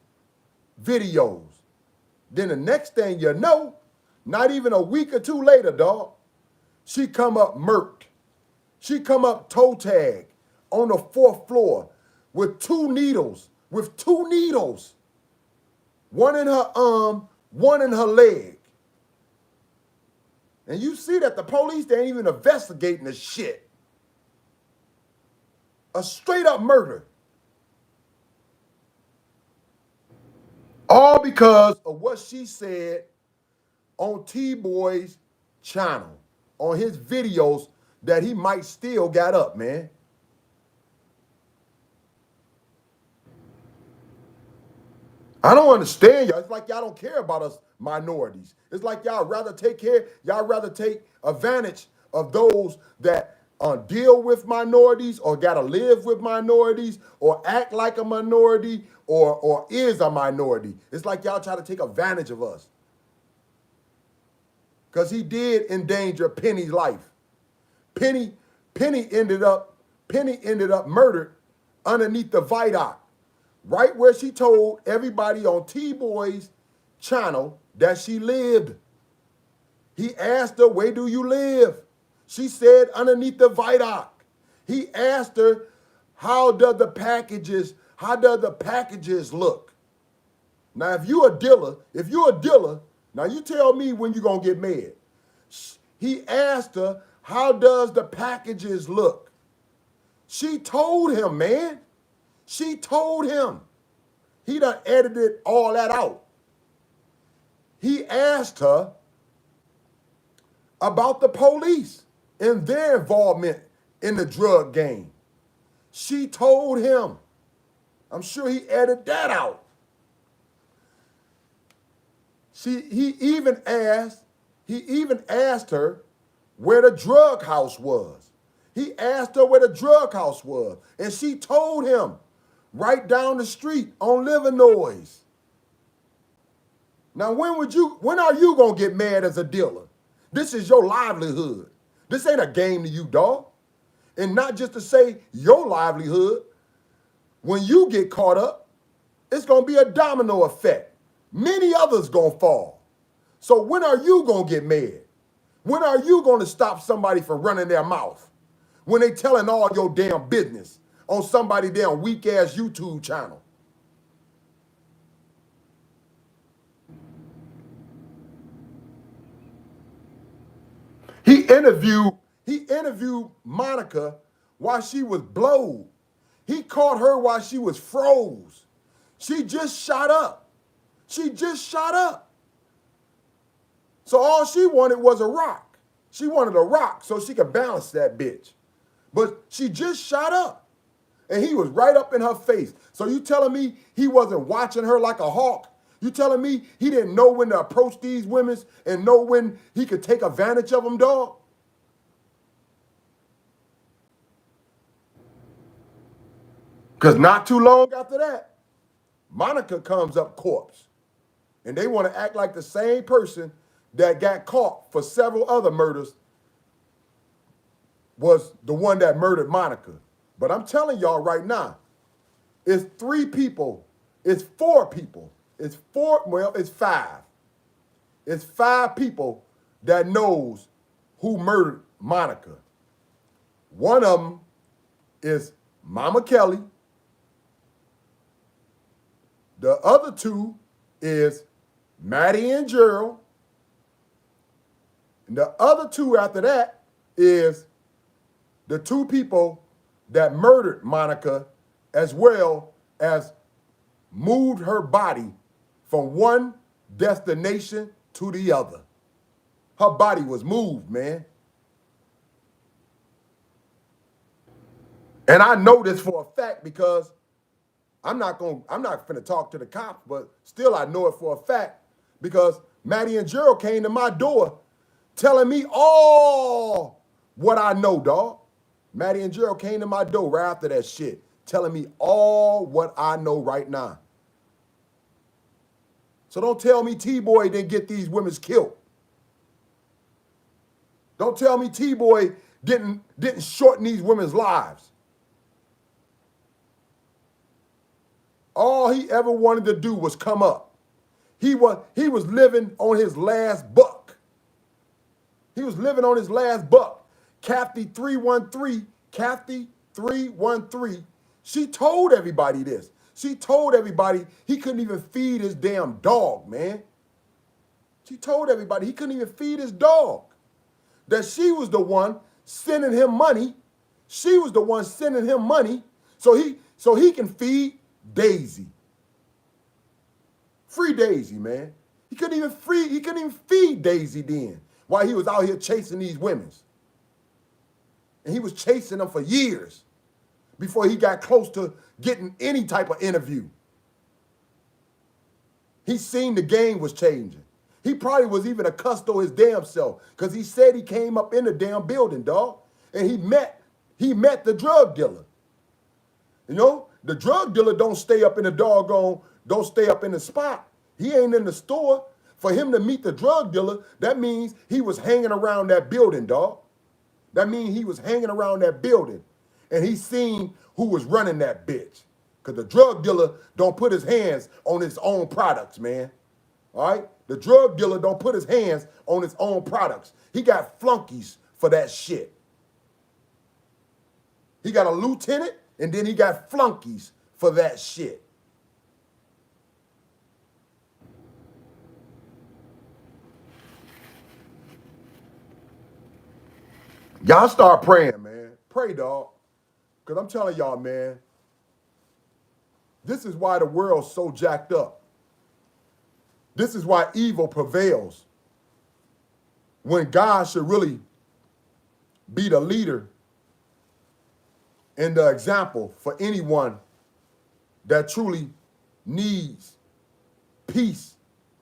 videos. Then the next thing you know, not even a week or 2 later, dog, she come up murked. She come up toe tag on the 4th floor with 2 needles, one in her arm, one in her leg. And you see that the police, they ain't even investigating the shit. A straight up murder. All because of what she said on T-Boy's channel, on his videos that he might still got up, man. I don't understand y'all. It's like y'all don't care about us minorities. It's like y'all rather take advantage of those that deal with minorities or gotta live with minorities or act like a minority or is a minority. It's like y'all try to take advantage of us. Because he did endanger Penny's life. Penny ended up murdered underneath the viaduct, right where she told everybody on T-Boy's channel that she lived. He asked her, where do you live? She said underneath the viaduct. He asked her, how do the packages look? Now, if you're a dealer, now you tell me when you're gonna get mad. He asked her, how does the packages look? She told him, man. She told him. He done edited all that out. He asked her about the police and their involvement in the drug game. She told him. I'm sure he edited that out. He even asked her where the drug house was. He asked her where the drug house was, and she told him right down the street on Livernois. Now, when are you gonna get mad as a dealer? This is your livelihood. This ain't a game to you, dog. And not just to say your livelihood. When you get caught up, it's going to be a domino effect. Many others going to fall. So when are you going to get mad? When are you going to stop somebody from running their mouth? When they telling all your damn business on somebody damn weak-ass YouTube channel? He interviewed Monica while she was blowed. He caught her while she was froze. She just shot up. She just shot up. So all she wanted was a rock. She wanted a rock so she could balance that bitch. But she just shot up. And he was right up in her face. So you telling me he wasn't watching her like a hawk? You telling me he didn't know when to approach these women and know when he could take advantage of them, dog? Because not too long after that, Monica comes up corpse. And they want to act like the same person that got caught for several other murders was the one that murdered Monica. But I'm telling y'all right now, it's 3 people, it's 4 people, it's 4, well, it's 5. It's 5 people that knows who murdered Monica. One of them is Mama Kelly. The other 2 is Maddie and Gerald. And the other 2 after that is the 2 people that murdered Monica as well as moved her body from one destination to the other. Her body was moved, man. And I know this for a fact because I'm not finna talk to the cops, but still I know it for a fact because Maddie and Gerald came to my door telling me all what I know, dog. Maddie and Gerald came to my door right after that shit, telling me all what I know right now. So don't tell me T-Boy didn't get these women killed. Don't tell me T-Boy didn't shorten these women's lives. All he ever wanted to do was come up. He was living on his last buck. He was living on his last buck. Kathy 313, she told everybody this. She told everybody he couldn't even feed his damn dog, man. She told everybody he couldn't even feed his dog. That she was the one sending him money. She was the one sending him money so he can feed Daisy. Free Daisy, man. He couldn't even feed Daisy then while he was out here chasing these women. And he was chasing them for years before he got close to getting any type of interview. He seen the game was changing. He probably was even a custo his damn self because he said he came up in the damn building, dog, and he met the drug dealer. You know, the drug dealer don't stay up in the spot. He ain't in the store. For him to meet the drug dealer, that means he was hanging around that building, dog. That means he was hanging around that building. And he seen who was running that bitch. Because the drug dealer don't put his hands on his own products, man. All right? The drug dealer don't put his hands on his own products. He got flunkies for that shit. He got a lieutenant, and then he got flunkies for that shit. Y'all start praying, man. Pray, dog. Because I'm telling y'all, man, this is why the world's so jacked up. This is why evil prevails. When God should really be the leader and the example for anyone that truly needs peace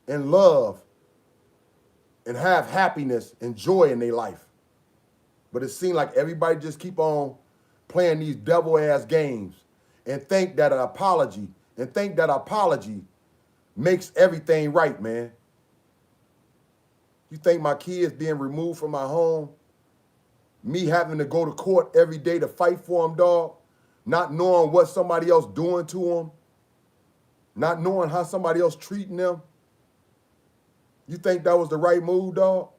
and love and have happiness and joy in their life. But it seems like everybody just keep on playing these devil-ass games and think that an apology makes everything right, man. You think my kids being removed from my home me having to go to court every day to fight for them, dog, not knowing what somebody else doing to them, not knowing how somebody else treating them. You think that was the right move, dog?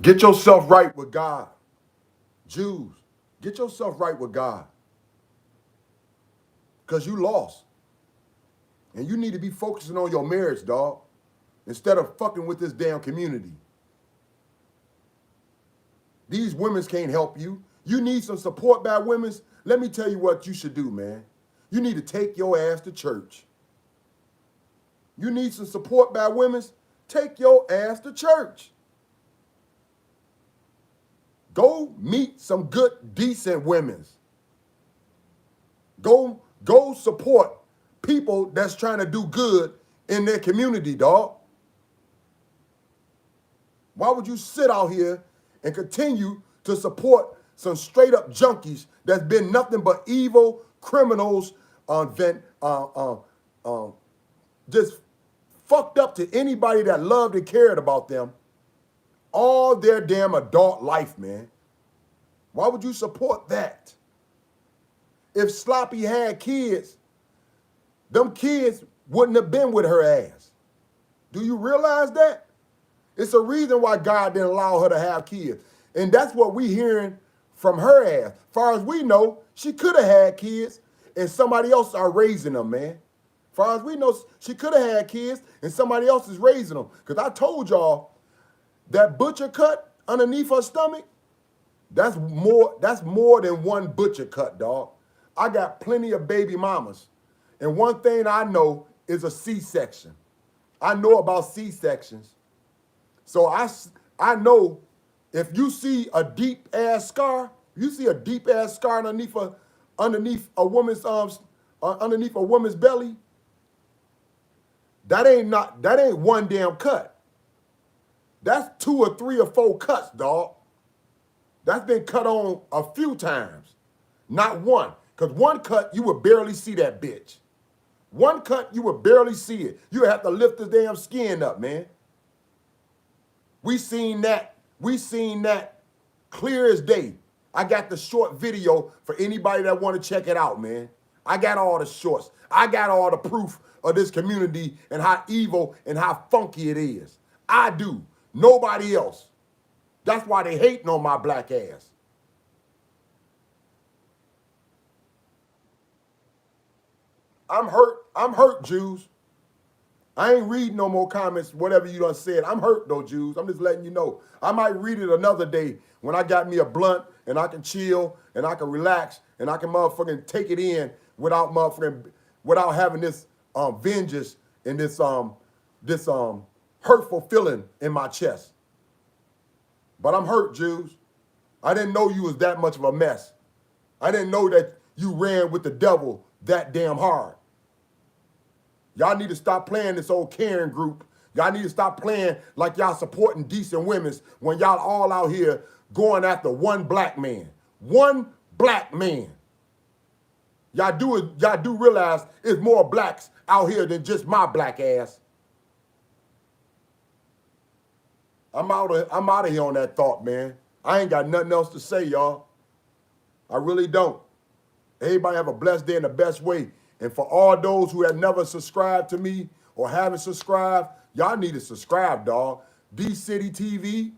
Get yourself right with God. Jews, get yourself right with God. Because you lost. And you need to be focusing on your marriage, dog, instead of fucking with this damn community. These women can't help you. You need some support by women. Let me tell you what you should do, man. You need to take your ass to church. You need some support by women. Take your ass to church. Go meet some good, decent women. Go support people that's trying to do good in their community, dog. Why would you sit out here and continue to support some straight up junkies that's been nothing but evil criminals, just fucked up to anybody that loved and cared about them all their damn adult life, man? Why would you support that? If Sloppy had kids, them kids wouldn't have been with her ass. Do you realize that? It's a reason why God didn't allow her to have kids. And that's what we hearing from her ass. Far as we know, she could have had kids and somebody else are raising them, man. Far as we know, she could have had kids and somebody else is raising them. Because I told y'all that butcher cut underneath her stomach, that's more than one butcher cut, dog. I got plenty of baby mamas. And one thing I know is a C-section. I know about C-sections. So I know if you see a deep ass scar, underneath a woman's belly, that ain't one damn cut. That's 2 or 3 or 4 cuts, dog. That's been cut on a few times, not one. Because one cut, you would barely see that bitch. One cut, you would barely see it. You would have to lift the damn skin up, man. We seen that clear as day. I got the short video for anybody that want to check it out, man. I got all the shorts. I got all the proof of this community and how evil and how funky it is. I do. Nobody else. That's why they hating on my black ass. I'm hurt, Jews. I ain't reading no more comments, whatever you done said. I'm hurt though, Jews. I'm just letting you know. I might read it another day when I got me a blunt and I can chill and I can relax and I can motherfucking take it in without having this vengeance and this hurtful feeling in my chest. But I'm hurt, Jews. I didn't know you was that much of a mess. I didn't know that you ran with the devil that damn hard. Y'all need to stop playing this old Karen group. Y'all need to stop playing like y'all supporting decent women when y'all all out here going after one black man. One black man. Y'all do realize it's more blacks out here than just my black ass. I'm out of here on that thought, man. I ain't got nothing else to say, y'all. I really don't. Everybody have a blessed day in the best way. And for all those who have never subscribed to me or haven't subscribed, y'all need to subscribe, dog. D-City TV.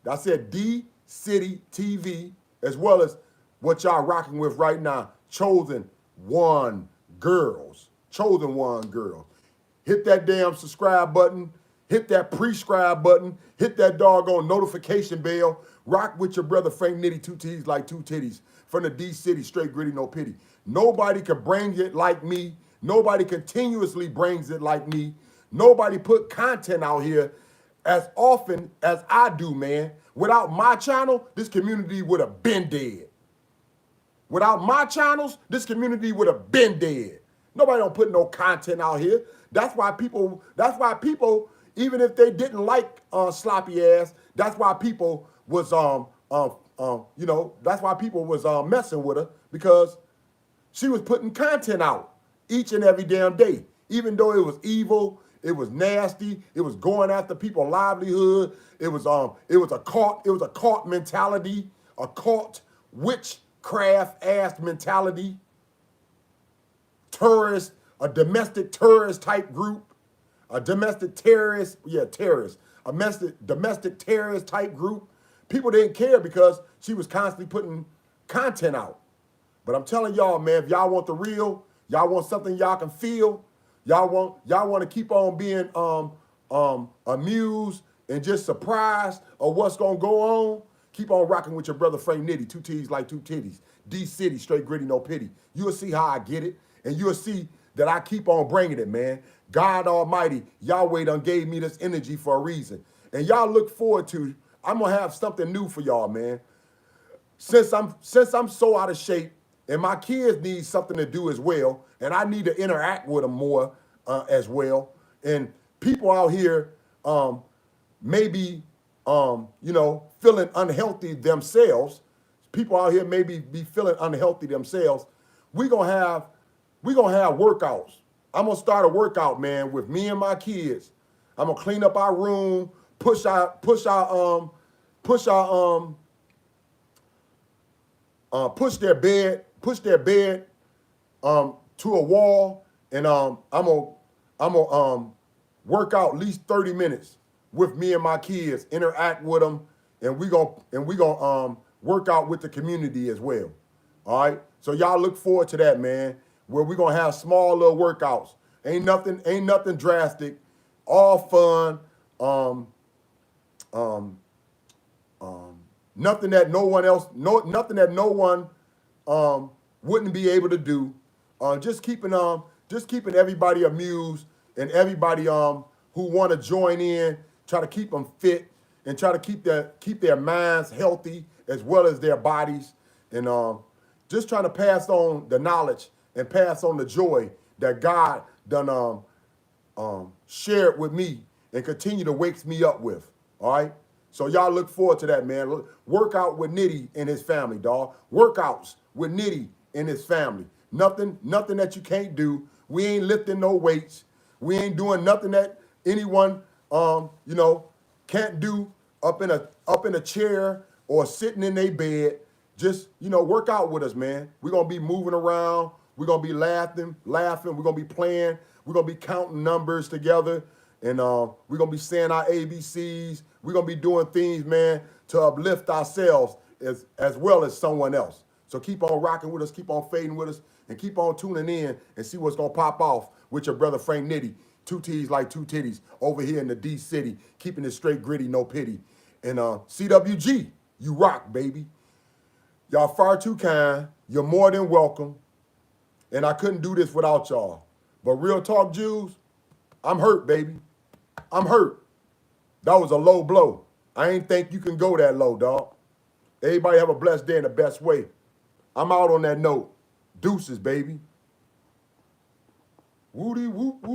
I said D-City TV, as well as what y'all rocking with right now. Chosen One Girls. Chosen One Girls. Hit that damn subscribe button. Hit that prescribe button. Hit that doggone notification bell. Rock with your brother Frank Nitty, 2 T's like 2 titties. From the D-City, straight gritty, no pity. Nobody can bring it like me. Nobody continuously brings it like me. Nobody put content out here as often as I do, man. Without my channel, this community would have been dead. Without my channels, this community would have been dead. Nobody don't put no content out here. That's why people, even if they didn't like sloppy ass, that's why people was that's why people was messing with her, because she was putting content out each and every damn day. Even though it was evil It was nasty. It was going after people's livelihood. It was a cult mentality, a cult witchcraft ass mentality. Terrorist, a domestic terrorist type group, a domestic terrorist, terrorist, a domestic terrorist type group. People didn't care because she was constantly putting content out. But I'm telling y'all, man, if y'all want the real, y'all want something y'all can feel, y'all want to keep on being amused and just surprised of what's gonna go on, keep on rocking with your brother Frank Nitty, two T's like two titties. D City, straight gritty, no pity. You'll see how I get it, and you'll see that I keep on bringing it, man. God Almighty, Yahweh done gave me this energy for a reason. And y'all look forward to, I'm gonna have something new for y'all, man. Since I'm so out of shape, and my kids need something to do as well, and I need to interact with them more as well. And people out here maybe feeling unhealthy themselves. People out here maybe be feeling unhealthy themselves. We're gonna have workouts. I'm gonna start a workout, man, with me and my kids. I'm gonna clean up our room, push their bed to a wall, and I'm gonna work out at least 30 minutes with me and my kids, interact with them, and we gonna work out with the community as well. All right, so y'all look forward to that, man. Where we gonna have small little workouts. Ain't nothing drastic, all fun. Nothing that no one wouldn't be able to do. Just keeping everybody amused, and everybody who want to join in, try to keep them fit and try to keep their minds healthy as well as their bodies, and just trying to pass on the knowledge and pass on the joy that God done shared with me and continue to wakes me up with. All right. So y'all look forward to that, man. Work out with Nitty and his family, dog. Workouts with Nitty and his family. Nothing that you can't do. We ain't lifting no weights. We ain't doing nothing that anyone can't do up in a chair or sitting in their bed. Just work out with us, man. We're gonna be moving around. We're gonna be laughing. We're gonna be playing. We're gonna be counting numbers together. And we're going to be saying our ABCs. We're going to be doing things, man, to uplift ourselves as well as someone else. So keep on rocking with us, keep on fading with us, and keep on tuning in and see what's going to pop off with your brother Frank Nitty. Two T's like two titties over here in the D City, keeping it straight gritty, no pity. And CWG, you rock, baby. Y'all far too kind. You're more than welcome. And I couldn't do this without y'all. But real talk, Jules, I'm hurt, baby. I'm hurt. That was a low blow. I ain't think you can go that low, dog. Everybody have a blessed day in the best way. I'm out on that note. Deuces, baby. Woody whoop woo.